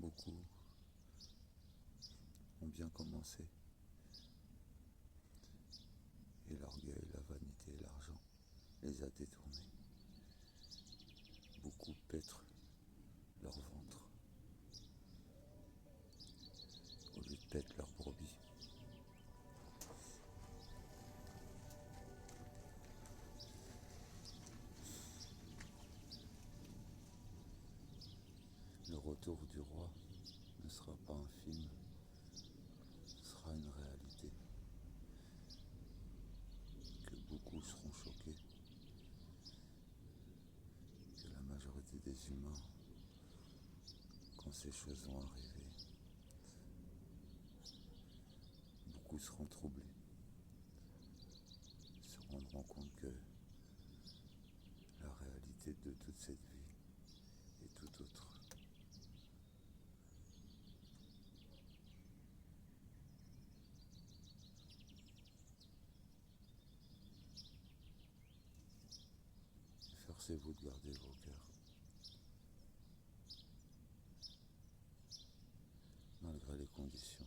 Beaucoup ont bien commencé, et l'orgueil, la vanité et l'argent les a détournés. Beaucoup pètrent leur ventre au lieu de paître leur brebis. Le retour du roi ne sera pas un film, ce sera une réalité que beaucoup seront choqués, que la majorité des humains, quand ces choses vont arriver, beaucoup seront troublés, se rendront compte que la réalité de toute cette vie est tout autre. Efforcez-vous de garder vos cœurs, malgré les conditions.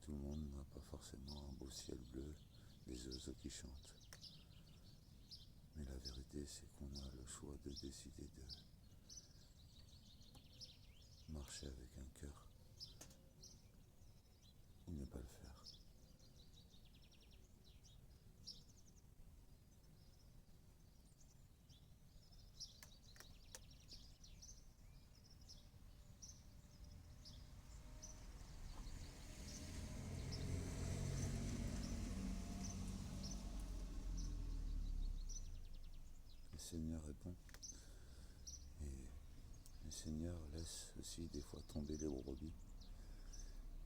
Tout le monde n'a pas forcément un beau ciel bleu, des oiseaux qui chantent. Mais la vérité, c'est qu'on a le choix de décider de marcher avec un cœur ou ne pas le faire. Le Seigneur est bon et le Seigneur laisse aussi des fois tomber les brebis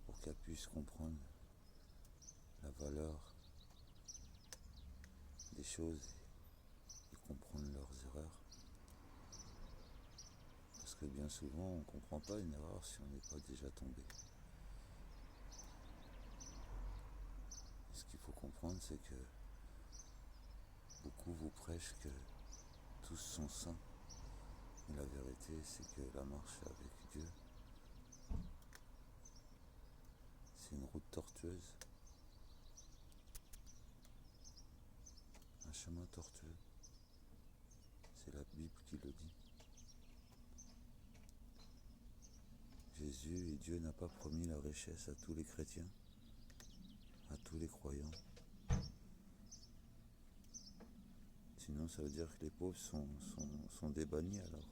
pour qu'elles puissent comprendre la valeur des choses et comprendre leurs erreurs. Parce que bien souvent, on ne comprend pas une erreur si on n'est pas déjà tombé. Et ce qu'il faut comprendre, c'est que beaucoup vous prêchent que tous sont saints. Mais la vérité, c'est que la marche avec Dieu, c'est une route tortueuse. Un chemin tortueux. C'est la Bible qui le dit. Jésus et Dieu n'a pas promis la richesse à tous les chrétiens, à tous les croyants. Sinon, ça veut dire que les pauvres sont débannis alors.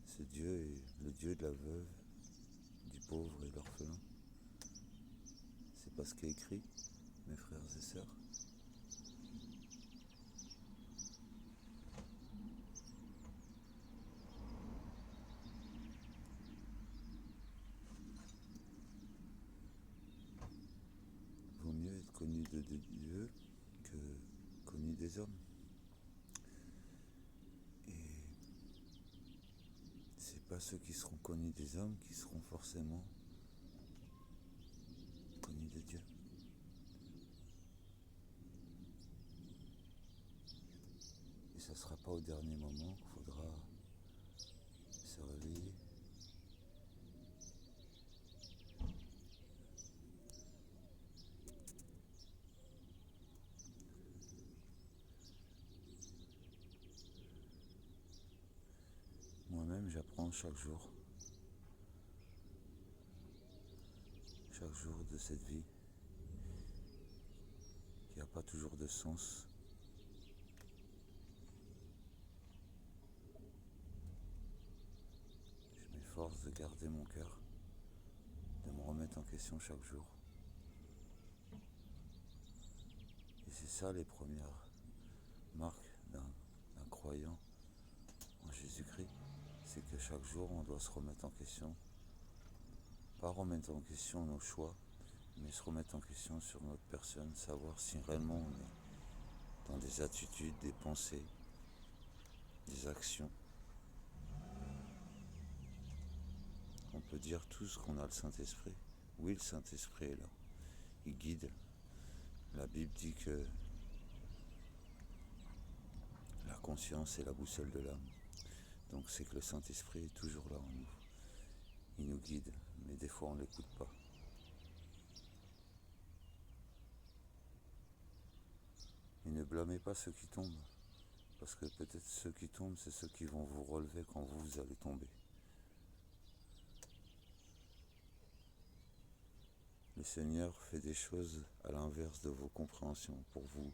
C'est Dieu est le Dieu de la veuve, du pauvre et de l'orphelin. C'est pas ce qui est écrit, mes frères et sœurs. Vaut mieux être connu de Dieu que connu des hommes. Et c'est pas ceux qui seront connus des hommes qui seront forcément connus de Dieu. Et ça sera pas au dernier moment qu'il faudra se réveiller. Moi-même, j'apprends chaque jour de cette vie, qu'il n'y a pas toujours de sens. Je m'efforce de garder mon cœur, de me remettre en question chaque jour. Et c'est ça les premières marques d'un croyant en Jésus-Christ, c'est que chaque jour on doit se remettre en question. Pas remettre en question nos choix, mais se remettre en question sur notre personne, savoir si réellement on est dans des attitudes, des pensées, des actions. On peut dire tous qu'on a le Saint-Esprit. Oui, le Saint-Esprit est là. Il guide. La Bible dit que la première conscience et la boussole de l'âme. Donc c'est que le Saint-Esprit est toujours là en nous. Il nous guide, mais des fois on ne l'écoute pas. Et ne blâmez pas ceux qui tombent, parce que peut-être ceux qui tombent, c'est ceux qui vont vous relever quand vous allez tomber. Le Seigneur fait des choses à l'inverse de vos compréhensions pour vous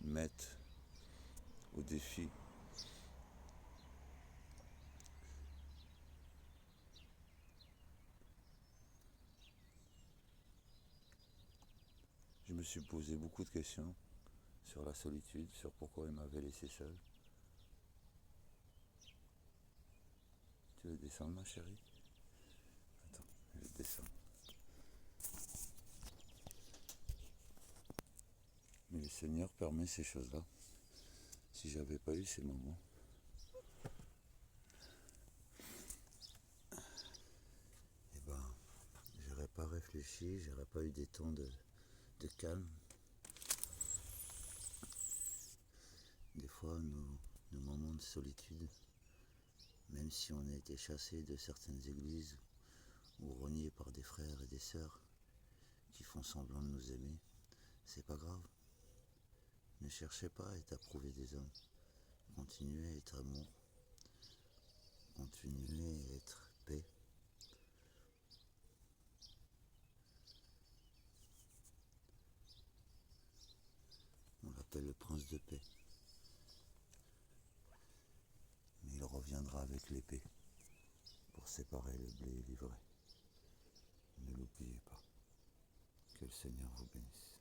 mettre au défi. Je me suis posé beaucoup de questions sur la solitude, sur pourquoi il m'avait laissé seul. Tu veux descendre, ma chérie? Attends, je descends. Mais le Seigneur permet ces choses-là. Si j'avais pas eu ces moments, eh ben, j'aurais pas réfléchi, j'aurais pas eu des temps de calme. Des fois, nos moments de solitude, même si on a été chassé de certaines églises ou renié par des frères et des sœurs qui font semblant de nous aimer, c'est pas grave. Ne cherchez pas à être approuvé des hommes. Continuez à être amour. Continuez à être paix. On l'appelle le prince de paix. Mais il reviendra avec l'épée pour séparer le blé et l'ivraie. Ne l'oubliez pas. Que le Seigneur vous bénisse.